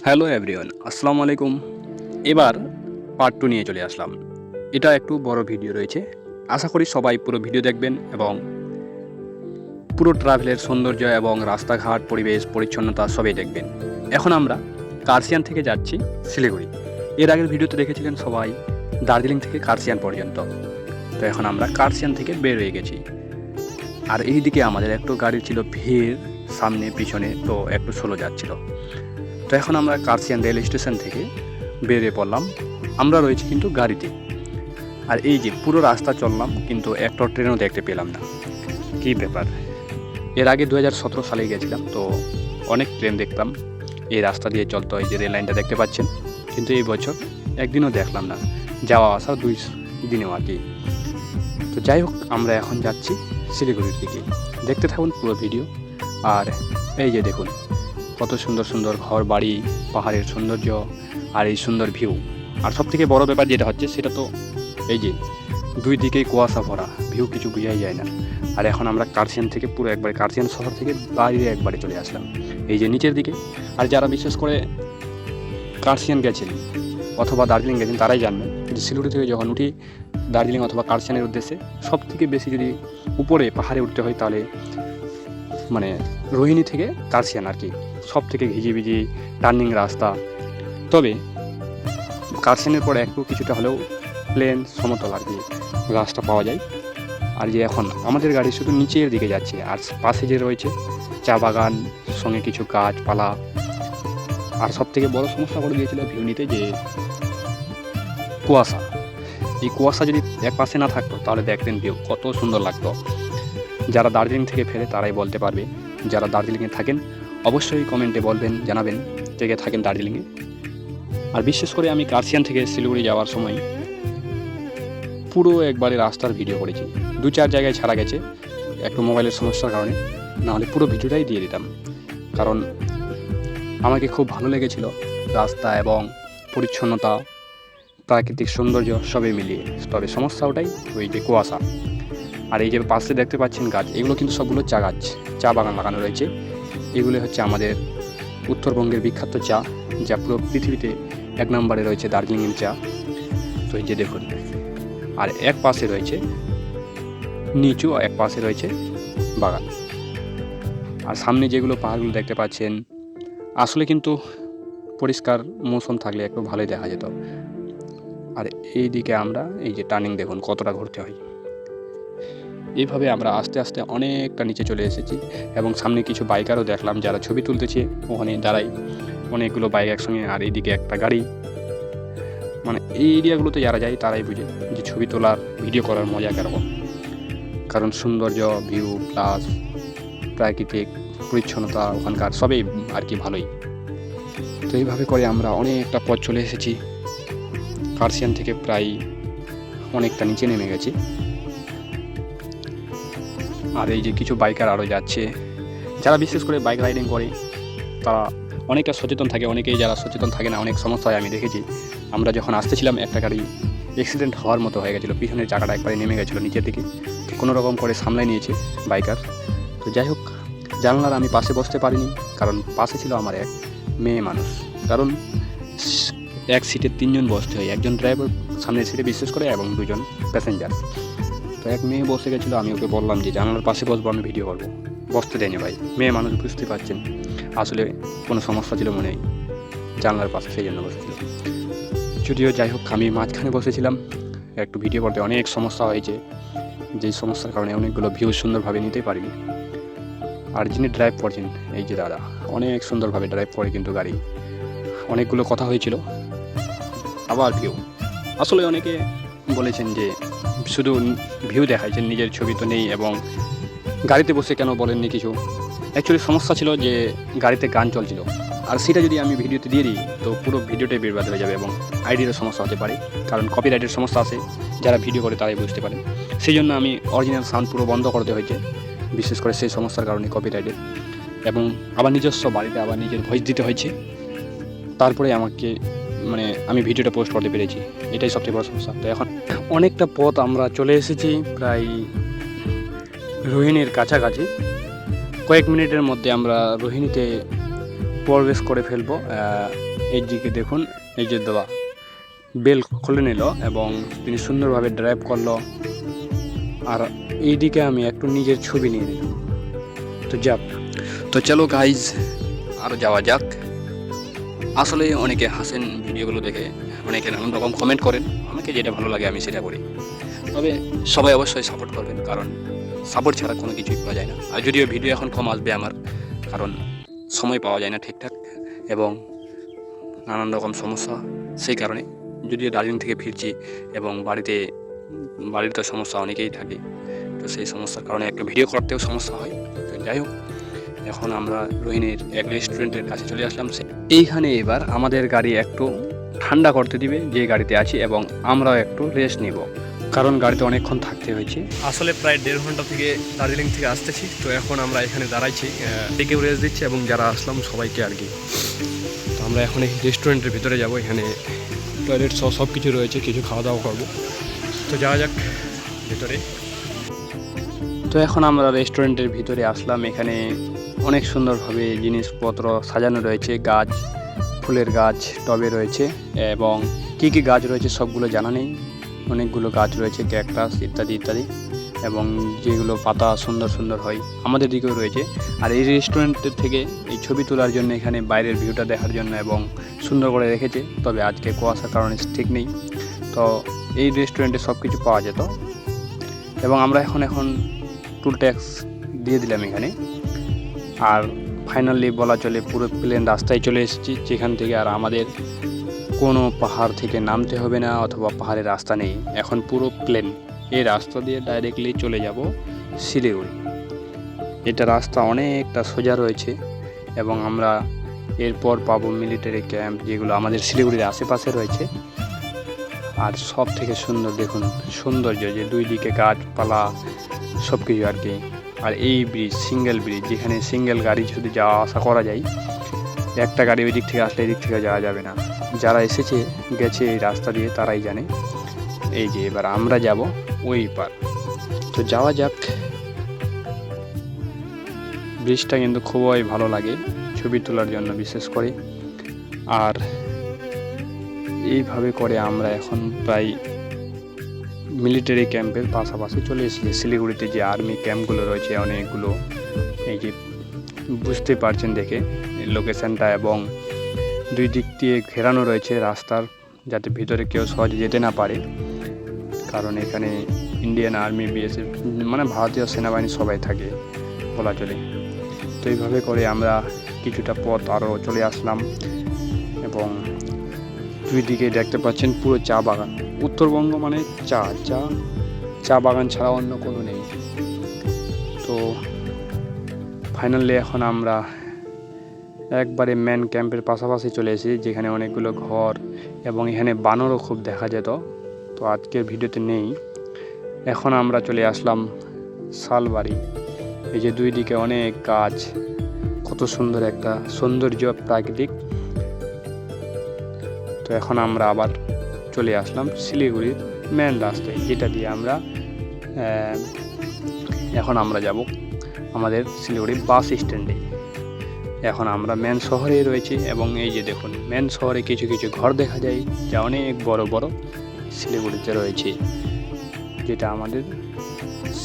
Hello everyone, আসসালামু আলাইকুম। এবার পার্ট 2 নিয়ে চলে আসলাম। এটা একটু বড় ভিডিও রয়েছে, আশা করি সবাই পুরো ভিডিও দেখবেন এবং পুরো ট্রাভেলের সৌন্দর্য এবং রাস্তাঘাট, পরিবেশ, পরিচ্ছন্নতা সবই দেখবেন। এখন আমরা কার্শিয়াং থেকে যাচ্ছি শিলিগুড়ি। এর আগের ভিডিওতে দেখেছিলেন সবাই দার্জিলিং থেকে কার্শিয়াং পর্যন্ত। তো এখন আমরা কার্শিয়াং থেকে বের হয়ে গেছি। আর এই দিকে আমাদের একটু গাড়ি ছিল ভিড়, সামনে পিছনে, তো একটু স্লো যাচ্ছিল। তো এখন আমরা কার্শিয়াং রেল স্টেশন থেকে বেরিয়ে পড়লাম। আমরা রয়েছি কিন্তু গাড়িতে। আর এই যে পুরো রাস্তা চললাম, কিন্তু একটা ট্রেনও দেখতে পেলাম না। কী ব্যাপার! এর আগে 2017 সালে গেছিলাম, তো অনেক ট্রেন দেখলাম এই রাস্তা দিয়ে চলতো, এই যে রেল লাইনটা দেখতে পাচ্ছেন। কিন্তু এই বছর একদিনও দেখলাম না, যাওয়া আসা 2 দিনেও আর কি। তো যাই হোক, আমরা এখন যাচ্ছি শিলিগুড়ির দিকে। দেখতে থাকুন পুরো ভিডিও। আর এই যে দেখুন কত সুন্দর সুন্দর ঘর বাড়ি, পাহাড়ের সৌন্দর্য আর এই সুন্দর ভিউ। আর সবথেকে বড় ব্যাপার যেটা হচ্ছে সেটা তো এই যে দুই দিকেই কুয়াশা ভরা, ভিউ কিছু বোঝাই যায় না। আর এখন আমরা কার্শিয়াং থেকে পুরো একবারে কার্শিয়াং শহর থেকে বাইরে একবারে চলে আসলাম এই যে নিচের দিকে। আর যারা বিশেষ করে কার্শিয়াং গেছেন অথবা দার্জিলিং গেছেন তারাই জানবেন, কিন্তু শিলিগুড়ি থেকে যখন উঠি দার্জিলিং অথবা কার্শিয়াংয়ের উদ্দেশ্যে, সব থেকে বেশি যদি উপরে পাহাড়ে উঠতে হয় তাহলে মানে রোহিণী থেকে কার্শিয়াং আর কি, সব থেকে ঘিজিবিজি টার্নিং রাস্তা। তবে কার্শিয়াংয়ের পরে একটু কিছুটা হলেও প্লেন সমতল আর কি রাস্তা পাওয়া যায়। আর যে এখন আমাদের গাড়ি শুধু নিচের দিকে যাচ্ছে, আর পাশে যে রয়েছে চা বাগান, সঙ্গে কিছু গাছপালা। আর সব থেকে বড় সমস্যা করে দিয়েছিল ভিউ নিতে যে কুয়াশা। এই কুয়াশা যদি এক পাশে না থাকতো তাহলে দেখতেন ভিউ কত সুন্দর লাগতো। যারা দার্জিলিং থেকে ফেরে তারাই বলতে পারবে, যারা দার্জিলিংয়ে থাকেন অবশ্যই কমেন্টে বলবেন, জানাবেন থেকে থাকেন দার্জিলিংয়ে। আর বিশেষ করে আমি কার্শিয়াং থেকে শিলিগুড়ি যাওয়ার সময় পুরো একবারে রাস্তার ভিডিও করেছি। 2-4 জায়গায় ছাড়া গেছে একটু মোবাইলের সমস্যার কারণে, নাহলে পুরো ভিডিওটাই দিয়ে দিতাম। কারণ আমাকে খুব ভালো লেগেছিল রাস্তা এবং পরিচ্ছন্নতা, প্রাকৃতিক সৌন্দর্য সবই মিলিয়ে। তবে সমস্যা ওটাই, ওই যে কুয়াশা। আর এই যে পাশে দেখতে পাচ্ছেন গাছ, এগুলো কিন্তু সবগুলো চা গাছ, চা বাগান লাগানো রয়েছে। এগুলো হচ্ছে আমাদের উত্তরবঙ্গের বিখ্যাত চা, যা পুরো পৃথিবীতে 1 নম্বরে রয়েছে দার্জিলিংয়ের চা। তো এই যে দেখুন, আর এক পাশে রয়েছে নিচু, এক পাশে রয়েছে বাগান। আর সামনে যেগুলো পাহাড়গুলো দেখতে পাচ্ছেন, আসলে কিন্তু পরিষ্কার মৌসুম থাকলে একটু ভালোই দেখা যেত। আর এই দিকে আমরা এই যে টার্নিং দেখুন কতটা ঘুরতে হয়। এইভাবে আমরা আস্তে আস্তে অনেকটা নিচে চলে এসেছি এবং সামনে কিছু বাইকারও দেখলাম যারা ছবি তুলতেছে ওখানে দাঁড়াই, অনেকগুলো বাইক একসঙ্গে। আর এইদিকে একটা গাড়ি। মানে এই এরিয়াগুলোতে যারা যায় তারাই বুঝে যে ছবি তোলার, ভিডিও করার মজা কীরকম। কারণ সৌন্দর্য, ভিউ প্লাস প্রাকৃতিক পরিচ্ছন্নতা ওখানকার সবই আর কি ভালোই। তো এইভাবে করে আমরা অনেকটা পথ চলে এসেছি। কার্শিয়াং থেকে প্রায় অনেকটা নিচে নেমে গেছি। আর এই যে কিছু বাইকার আরও যাচ্ছে, যারা বিশেষ করে বাইক রাইডিং করে তারা অনেকটা সচেতন থাকে। অনেকেই যারা সচেতন থাকে না, অনেক সমস্যা হয় আমি দেখেছি। আমরা যখন আসতেছিলাম একটা গাড়ি অ্যাক্সিডেন্ট হওয়ার মতো হয়ে গেছিলো, পিছনের চাকাটা একবারে নেমে গেছিলো নিচের দিকে। কোনো রকম করে সামলাই নিয়েছে বাইকার। তো যাই হোক, জানলার আমি পাশে বসতে পারিনি, কারণ পাশে ছিল আমার এক মেয়ে মানুষ। কারণ এক সিটে 3 জন বসতে হয়, একজন ড্রাইভার সামনের সিটে বিশেষ করে এবং 2 জন প্যাসেঞ্জার। তো এক মেয়ে বসে গেছিলো, আমি ওকে বললাম যে জানালার পাশে বসবো, আমি ভিডিও করবো। বসতে দেয়নি ভাই, মেয়ে মানুষ বুঝতে পারছেন, আসলে কোনো সমস্যা ছিল মনে হয় জানলার পাশে, সেই জন্য বসেছিল। যদিও যাই হোক, আমি মাঝখানে বসেছিলাম, একটু ভিডিও করতে অনেক সমস্যা হয়েছে, যেই সমস্যার কারণে অনেকগুলো ভিউ সুন্দরভাবে নিতে পারিনি। আর যিনি ড্রাইভ করছেন এই যে দাদা, অনেক সুন্দরভাবে ড্রাইভ করে, কিন্তু গাড়ি অনেকগুলো কথা হয়েছিল। আবার ভিউ, আসলে অনেকে বলেছেন যে শুধু ভিউ দেখাইছেন, নিজের ছবি তো নেই, এবং গাড়িতে বসে কেন বলেননি কিছু। অ্যাকচুয়ালি সমস্যা ছিল যে গাড়িতে গান চলছিল, আর সেটা যদি আমি ভিডিওতে দিয়ে দিই তো পুরো ভিডিওটাই বরবাদ হয়ে যাবে এবং আইডিরও সমস্যা হতে পারে, কারণ কপিরাইটের সমস্যা আছে। যারা ভিডিও করে তারাই বুঝতে পারে। সেই জন্য আমি অরিজিনাল সাউন্ড পুরো বন্ধ করতে হয়েছে, বিশেষ করে সেই সমস্যার কারণে কপিরাইটের। এবং আবার নিজস্ব বাড়িতে আবার নিজের ভয়েস দিতে হয়েছে, তারপরে আমাকে মানে আমি ভিডিওটা পোস্ট করতে পেরেছি। এটাই সবচেয়ে বড় সমস্যা। তো এখন অনেকটা পথ আমরা চলে এসেছি, প্রায় রোহিণীর কাছাকাছি। কয়েক মিনিটের মধ্যে আমরা রোহিণীতে প্রবেশ করে ফেলবো। এই দিকে দেখুন, এই যে দাদা বেল খুলে নিল এবং তিনি সুন্দরভাবে ড্রাইভ করলো। আর এইদিকে আমি একটু নিজের ছবি নিয়ে নিলাম। তো চলো গাইজ, আরও যাওয়া যাক। আসলে অনেকে হাসেন ভিডিওগুলো দেখে, অনেকে নানান রকম কমেন্ট করেন, আমাকে যেটা ভালো লাগে আমি সেটা করি। তবে সবাই অবশ্যই সাপোর্ট করবেন, কারণ সাপোর্ট ছাড়া কোনো কিছুই পাওয়া যায় না। আর যদিও ভিডিও এখন কম আসবে আমার, কারণ সময় পাওয়া যায় না ঠিকঠাক এবং নানান রকম সমস্যা, সেই কারণে। যদিও দার্জিলিং থেকে ফিরছি এবং বাড়ির তো সমস্যা অনেকেই থাকে, তো সেই সমস্যার কারণে একটা ভিডিও করতেও সমস্যা হয়। তো যাই হোক, এখন আমরা রোহিণীর এক রেস্টুরেন্টের কাছে চলে আসলাম। এইখানে এবার আমাদের গাড়ি একটু ঠান্ডা করতে দিবে যে গাড়িতে আছি, এবং আমরাও একটু রেস্ট নিব, কারণ গাড়িতে অনেকক্ষণ থাকতে হয়েছে। আসলে প্রায় 1.5 ঘন্টা থেকে দার্জিলিং থেকে আসতেছি। তো এখন আমরা এখানে দাঁড়াইছি, কেউ রেস্ট দিচ্ছি এবং যারা আসলাম সবাইকে আর কি। তো আমরা এখন এই রেস্টুরেন্টের ভিতরে যাব, এখানে টয়লেট সব কিছু রয়েছে, কিছু খাওয়া দাওয়া করবো। তো যাওয়া যাক ভিতরে। তো এখন আমরা রেস্টুরেন্টের ভিতরে আসলাম। এখানে অনেক সুন্দরভাবে জিনিসপত্র সাজানো রয়েছে, গাছ, ফুলের গাছ টবে রয়েছে, এবং কি কি গাছ রয়েছে সবগুলো জানা নেই। অনেকগুলো গাছ রয়েছে, ক্যাকটাস ইত্যাদি ইত্যাদি, এবং যেগুলো পাতা সুন্দর সুন্দর হয় আমাদের দিকেও রয়েছে। আর এই রেস্টুরেন্টের থেকে এই ছবি তোলার জন্য, এখানে বাইরের ভিউটা দেখার জন্য এবং সুন্দর করে রেখেছে। তবে আজকে কুয়াশার কারণে ঠিক নেই। তো এই রেস্টুরেন্টে সব কিছু পাওয়া যেত, এবং আমরা এখন টুল ট্যাক্স দিয়ে দিলাম এখানে। আর ফাইনালি বলা চলে পুরো প্লেন রাস্তায় চলে এসেছি, যেখান থেকে আর আমাদের কোনো পাহাড় থেকে নামতে হবে না, অথবা পাহাড়ের রাস্তা নেই। এখন পুরো প্লেন, এই রাস্তা দিয়ে ডাইরেক্টলি চলে যাব শিলিগুড়ি। এটা রাস্তা অনেকটা সোজা রয়েছে, এবং আমরা এরপর পাবো মিলিটারি ক্যাম্প, যেগুলো আমাদের শিলিগুড়ির আশেপাশে রয়েছে। আর সব থেকে সুন্দর দেখুন সৌন্দর্য, যে দুই দিকে গাছপালা সব কিছু আর কি। আর এই ব্রিজ, সিঙ্গেল ব্রিজ, যেখানে সিঙ্গেল গাড়ি যদি যাওয়া আসা করা যায়, একটা গাড়ি ওই দিক থেকে আসলে এই দিক থেকে যাওয়া যাবে না। যারা গেছে এই রাস্তা দিয়ে তারাই জানে। এই যে এবার আমরা যাব ওই পার। তো যাওয়া যাক। ব্রিজটা কিন্তু খুবই ভালো লাগে ছবি তোলার জন্য বিশেষ করে। আর এইভাবে করে আমরা এখন প্রায় মিলিটারি ক্যাম্পের পাশাপাশি চলে এসেছি। শিলিগুড়িতে যে আর্মি ক্যাম্পগুলো রয়েছে অনেকগুলো, এই যে বুঝতে পারছেন দেখে লোকেশনটা, এবং দুই দিক দিয়ে ঘেরানো রয়েছে রাস্তার, যাতে ভিতরে কেউ সহজে যেতে না পারে, কারণ এখানে ইন্ডিয়ান আর্মি, বিএসএফ মানে ভারতীয় সেনাবাহিনী সবাই থাকে বলা চলে। তো এইভাবে করে আমরা কিছুটা পথ আরও চলে আসলাম, এবং দুই দিকে দেখতে পাচ্ছেন পুরো চা বাগান। উত্তরবঙ্গ মানে চা বাগান ছাড়া অন্য কোনো নেই। তো ফাইনালি এখন আমরা একবারে মেন ক্যাম্পের পাশাপাশি চলে এসেছি, যেখানে অনেকগুলো ঘর, এবং এখানে বানরও খুব দেখা যেত। তো আজকের ভিডিওতে নেই। এখন আমরা চলে আসলাম শালবাড়ি। এই যে দুই দিকে অনেক গাছ, কত সুন্দর একটা সৌন্দর্য প্রাকৃতিক। তো এখন আমরা আবার চলে আসলাম শিলিগুড়ির মেন রাস্তায়, যেটা দিয়ে এখন আমরা যাব আমাদের শিলিগুড়ির বাস স্ট্যান্ডে। এখন আমরা মেন শহরে রয়েছি, এবং এই যে দেখুন মেন শহরে কিছু কিছু ঘর দেখা যায়, যা অনেক বড় বড় শিলিগুড়িতে রয়েছে, যেটা আমাদের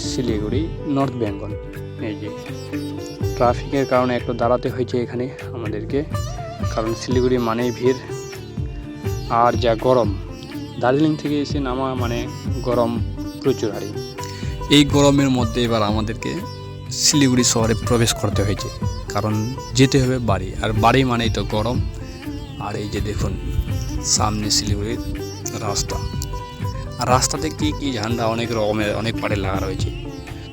শিলিগুড়ি নর্থ বেঙ্গল। এই যে ট্রাফিকের কারণে একটু দাঁড়াতে হয়েছে এখানে আমাদেরকে, কারণ শিলিগুড়ি মানেই ভিড়। আর যা গরম, দার্জিলিং থেকে এসে নামা মানে গরম প্রচুর। আর এই গরমের মধ্যে এবার আমাদেরকে শিলিগুড়ি শহরে প্রবেশ করতে হয়েছে, কারণ যেতে হবে বাড়ি, আর বাড়ি মানেই তো গরম। আর এই যে দেখুন সামনে শিলিগুড়ির রাস্তা, আর রাস্তাতে কী কী ঝান্ডা অনেক রকমের অনেক পাড়ে লাগা রয়েছে।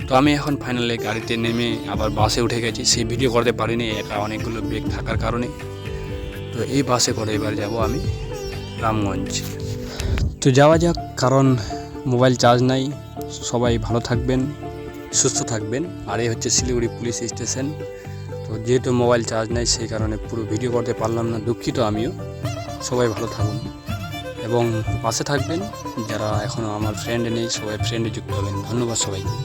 তো আমি এখন ফাইনালি গাড়িতে নেমে আবার বাসে উঠে গেছি। সেই ভিডিও করতে পারিনি, একা অনেকগুলো ব্রেক থাকার কারণে। তো এই বাসে করে এবার যাব আমি রামগঞ্জ। তো যাওয়া যাক, কারণ মোবাইল চার্জ নাই। সবাই ভালো থাকবেন, সুস্থ থাকবেন। আর এই হচ্ছে শিলিগুড়ি পুলিশ স্টেশন। তো যেহেতু মোবাইল চার্জ নাই, সেই কারণে পুরো ভিডিও করতে পারলাম না, দুঃখিত আমিও। সবাই ভালো থাকুন এবং পাশে থাকবেন। যারা এখনও আমার ফ্রেন্ডে নেই, সবাই ফ্রেন্ডে যুক্ত হবেন। ধন্যবাদ সবাইকে।